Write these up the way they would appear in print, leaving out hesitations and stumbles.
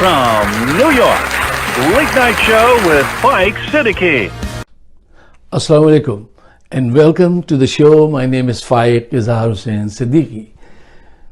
from New York, Late Night Show with Mike Siddiqui. Assalamu alaikum and welcome to the show. My name is Faiq Izhar Hussain Siddiqui.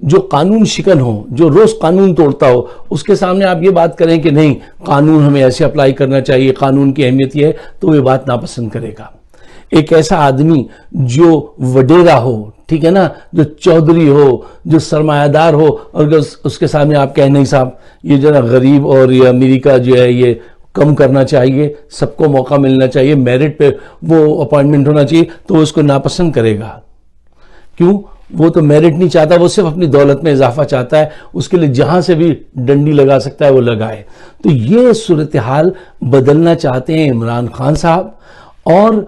جو قانون شکن ہو, جو روز قانون توڑتا ہو, اس کے سامنے آپ یہ بات کریں کہ نہیں قانون ہمیں ایسے اپلائی کرنا چاہیے, قانون کی اہمیت یہ ہے, تو وہ بات ناپسند کرے گا. ایک ایسا آدمی جو وڈیرا ہو, ٹھیک ہے نا, جو چودھری ہو, جو سرمایہ دار ہو, اور اس کے سامنے آپ کہیں نہیں صاحب یہ جو ہے غریب اور یہ امیر کا جو ہے یہ کم کرنا چاہیے, سب کو موقع ملنا چاہیے, میرٹ پہ وہ اپوائنٹمنٹ ہونا چاہیے, تو وہ اس کو ناپسند کرے گا. کیوں؟ وہ تو میرٹ نہیں چاہتا, وہ صرف اپنی دولت میں اضافہ چاہتا ہے, اس کے لیے جہاں سے بھی ڈنڈی لگا سکتا ہے وہ لگائے. تو یہ صورتحال بدلنا چاہتے ہیں عمران خان صاحب, اور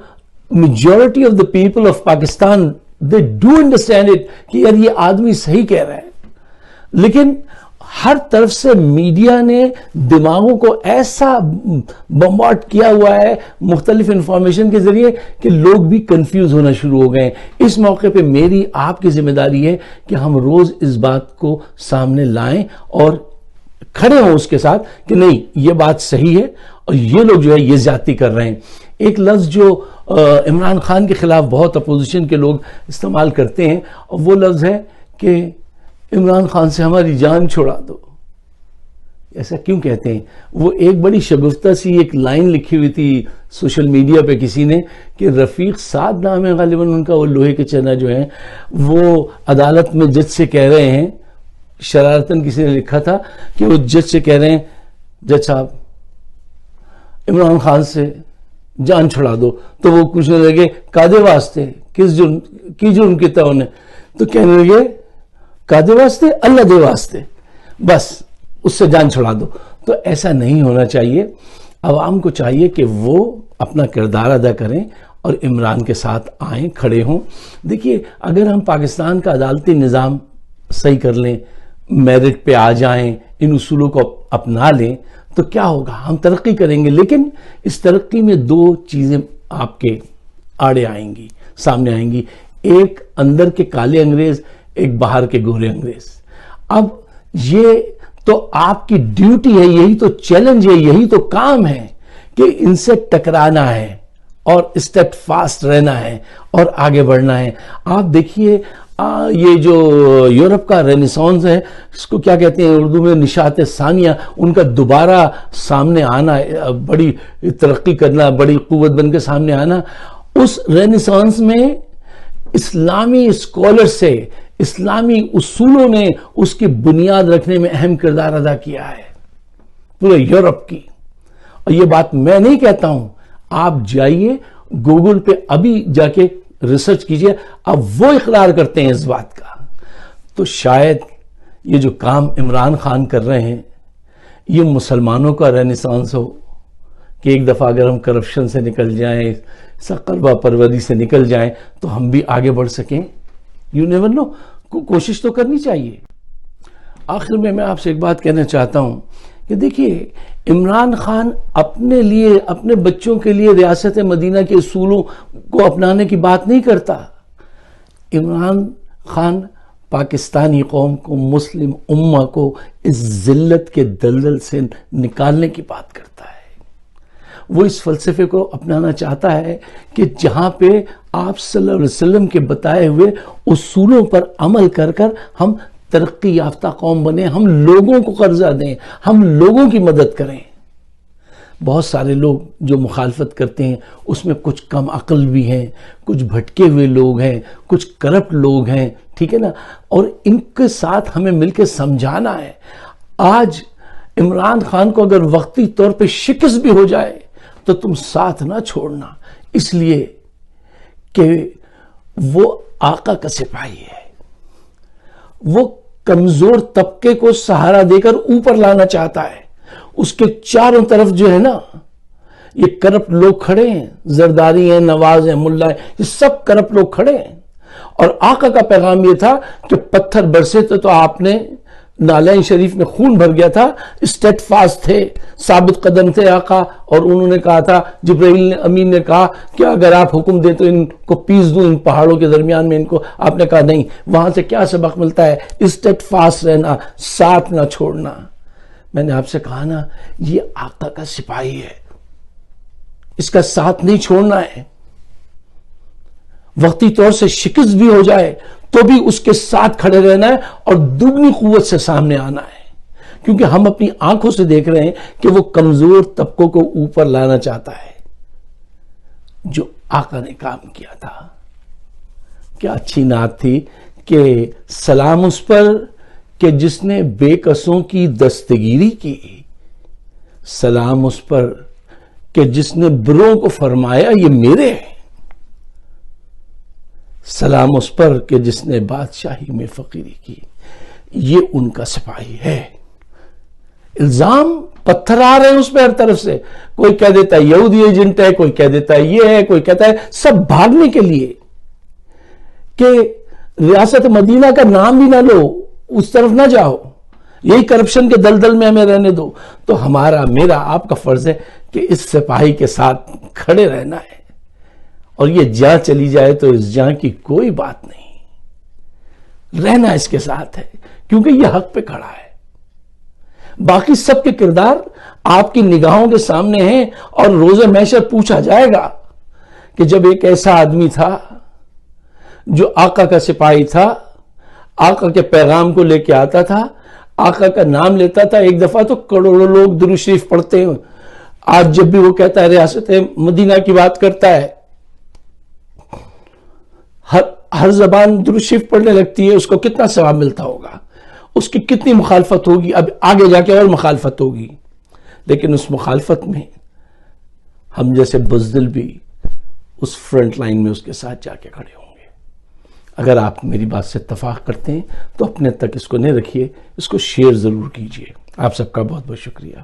majority of the people of Pakistan they do understand it کہ یار یہ آدمی صحیح کہہ رہا ہے. لیکن ہر طرف سے میڈیا نے دماغوں کو ایسا بمبارڈ کیا ہوا ہے مختلف انفارمیشن کے ذریعے کہ لوگ بھی کنفیوز ہونا شروع ہو گئے ہیں. اس موقع پہ میری آپ کی ذمہ داری ہے کہ ہم روز اس بات کو سامنے لائیں اور کھڑے ہوں اس کے ساتھ کہ نہیں یہ بات صحیح ہے اور یہ لوگ جو ہے یہ زیادتی کر رہے ہیں. ایک لفظ جو عمران خان کے خلاف بہت اپوزیشن کے لوگ استعمال کرتے ہیں, اور وہ لفظ ہے کہ عمران خان سے ہماری جان چھڑا دو. ایسا کیوں کہتے ہیں؟ وہ ایک بڑی شگفتہ سی ایک لائن لکھی ہوئی تھی سوشل میڈیا پہ کسی نے کہ رفیق سعد نام ہے غالباً ان کا, وہ لوہے کے چنا جو ہیں, وہ عدالت میں جج سے کہہ رہے ہیں, شرارتاً کسی نے لکھا تھا کہ وہ جج سے کہہ رہے ہیں جج صاحب عمران خان سے جان چھڑا دو. تو وہ پوچھنے لگے کادے واسطے, کس جرم کی جرم کیتا انہیں؟ تو کہنے لگے کادے واسطے, اللہ دے واسطے, بس اس سے جان چھڑا دو. تو ایسا نہیں ہونا چاہیے. عوام کو چاہیے کہ وہ اپنا کردار ادا کریں اور عمران کے ساتھ آئیں, کھڑے ہوں. دیکھیے اگر ہم پاکستان کا عدالتی نظام صحیح کر لیں, میرٹ پہ آ جائیں, ان اصولوں کو اپنا لیں, تو کیا ہوگا؟ ہم ترقی کریں گے. لیکن اس ترقی میں دو چیزیں آپ کے آڑے آئیں گی, سامنے آئیں گی. ایک اندر کے کالے انگریز, ایک باہر کے گورے انگریز. اب یہ تو آپ کی ڈیوٹی ہے, یہی تو چیلنج ہے, یہی تو کام ہے کہ ان سے ٹکرانا ہے اور اسٹیپ فاسٹ رہنا ہے اور آگے بڑھنا ہے. آپ دیکھیے یہ جو یورپ کا رینیسانس ہے, اس کو کیا کہتے ہیں اردو میں, نشاط ثانیہ, ان کا دوبارہ سامنے آنا, بڑی ترقی کرنا, بڑی قوت بن کے سامنے آنا. اس رینیسانس میں اسلامی اسکالر سے, اسلامی اصولوں نے اس کی بنیاد رکھنے میں اہم کردار ادا کیا ہے پورے یورپ کی. اور یہ بات میں نہیں کہتا ہوں, آپ جائیے گوگل پہ ابھی جا کے ریسرچ کیجئے, اب وہ اقرار کرتے ہیں اس بات کا. تو شاید یہ جو کام عمران خان کر رہے ہیں یہ مسلمانوں کا رینیسانس ہو کہ ایک دفعہ اگر ہم کرپشن سے نکل جائیں, قربہ پروری سے نکل جائیں, تو ہم بھی آگے بڑھ سکیں. یو نیور نو, کوشش تو کرنی چاہیے. آخر میں آپ سے ایک بات کہنا چاہتا ہوں کہ دیکھیے عمران خان اپنے لیے, اپنے بچوں کے لیے ریاست مدینہ کے اصولوں کو اپنانے کی بات نہیں کرتا. عمران خان پاکستانی قوم کو, مسلم امہ کو اس ذلت کے دلدل سے نکالنے کی بات کرتا ہے. وہ اس فلسفے کو اپنانا چاہتا ہے کہ جہاں پہ آپ صلی اللہ علیہ وسلم کے بتائے ہوئے اصولوں پر عمل کر کر ہم ترقی یافتہ قوم بنے, ہم لوگوں کو قرضہ دیں, ہم لوگوں کی مدد کریں. بہت سارے لوگ جو مخالفت کرتے ہیں اس میں کچھ کم عقل بھی ہیں, کچھ بھٹکے ہوئے لوگ ہیں, کچھ کرپٹ لوگ ہیں, ٹھیک ہے نا, اور ان کے ساتھ ہمیں مل کے سمجھانا ہے. آج عمران خان کو اگر وقتی طور پہ شکست بھی ہو جائے تو تم ساتھ نہ چھوڑنا, اس لیے کہ وہ آقا کا سپاہی ہے, وہ کمزور طبقے کو سہارا دے کر اوپر لانا چاہتا ہے. اس کے چاروں طرف جو ہے نا یہ کرپٹ لوگ کھڑے ہیں, زرداری ہیں, نواز ہیں, ملا ہیں, یہ سب کرپٹ لوگ کھڑے ہیں. اور آقا کا پیغام یہ تھا کہ پتھر برسے تو آپ نے, نالین شریف میں خون بھر گیا تھا, اسٹیٹ فاسٹ تھے, ثابت قدم تھے آقا. اور انہوں نے کہا تھا, جبرائیل امین نے کہا کہ اگر آپ حکم دیں تو ان کو پیس دوں, ان پہاڑوں کے درمیان میں ان کو. آپ نے کہا نہیں. وہاں سے کیا سبق ملتا ہے؟ اسٹیٹ فاسٹ رہنا, ساتھ نہ چھوڑنا. میں نے آپ سے کہا نا, یہ آقا کا سپاہی ہے, اس کا ساتھ نہیں چھوڑنا ہے. وقتی طور سے شکست بھی ہو جائے تو بھی اس کے ساتھ کھڑے رہنا ہے اور دگنی قوت سے سامنے آنا ہے، کیونکہ ہم اپنی آنکھوں سے دیکھ رہے ہیں کہ وہ کمزور طبقوں کو اوپر لانا چاہتا ہے، جو آقا نے کام کیا تھا۔ کیا اچھی نعت تھی کہ سلام اس پر کہ جس نے بے کسوں کی دستگیری کی، سلام اس پر کہ جس نے بروں کو فرمایا یہ میرے ہیں، سلام اس پر کہ جس نے بادشاہی میں فقیری کی، یہ ان کا سپاہی ہے۔ الزام پتھر آ رہے ہیں اس پہ ہر طرف سے، کوئی کہہ دیتا ہے یہودی ایجنٹ ہے، کوئی کہہ دیتا ہے یہ ہے، کوئی کہتا ہے، سب بھاگنے کے لیے کہ ریاست مدینہ کا نام بھی نہ لو، اس طرف نہ جاؤ، یہی کرپشن کے دلدل میں ہمیں رہنے دو۔ تو ہمارا، میرا، آپ کا فرض ہے کہ اس سپاہی کے ساتھ کھڑے رہنا ہے، اور یہ جاں چلی جائے تو اس جاں کی کوئی بات نہیں، رہنا اس کے ساتھ ہے، کیونکہ یہ حق پہ کھڑا ہے۔ باقی سب کے کردار آپ کی نگاہوں کے سامنے ہیں، اور روز محشر پوچھا جائے گا کہ جب ایک ایسا آدمی تھا جو آقا کا سپاہی تھا، آقا کے پیغام کو لے کے آتا تھا، آقا کا نام لیتا تھا، ایک دفعہ تو کروڑوں لوگ درود شریف پڑھتے ہیں۔ آج جب بھی وہ کہتا ہے ریاست مدینہ کی بات کرتا ہے، ہر زبان درود شریف پڑھنے لگتی ہے، اس کو کتنا ثواب ملتا ہوگا، اس کی کتنی مخالفت ہوگی، اب آگے جا کے اور مخالفت ہوگی، لیکن اس مخالفت میں ہم جیسے بزدل بھی اس فرنٹ لائن میں اس کے ساتھ جا کے کھڑے ہوں گے۔ اگر آپ میری بات سے اتفاق کرتے ہیں تو اپنے تک اس کو نہیں رکھیے، اس کو شیئر ضرور کیجئے۔ آپ سب کا بہت بہت شکریہ۔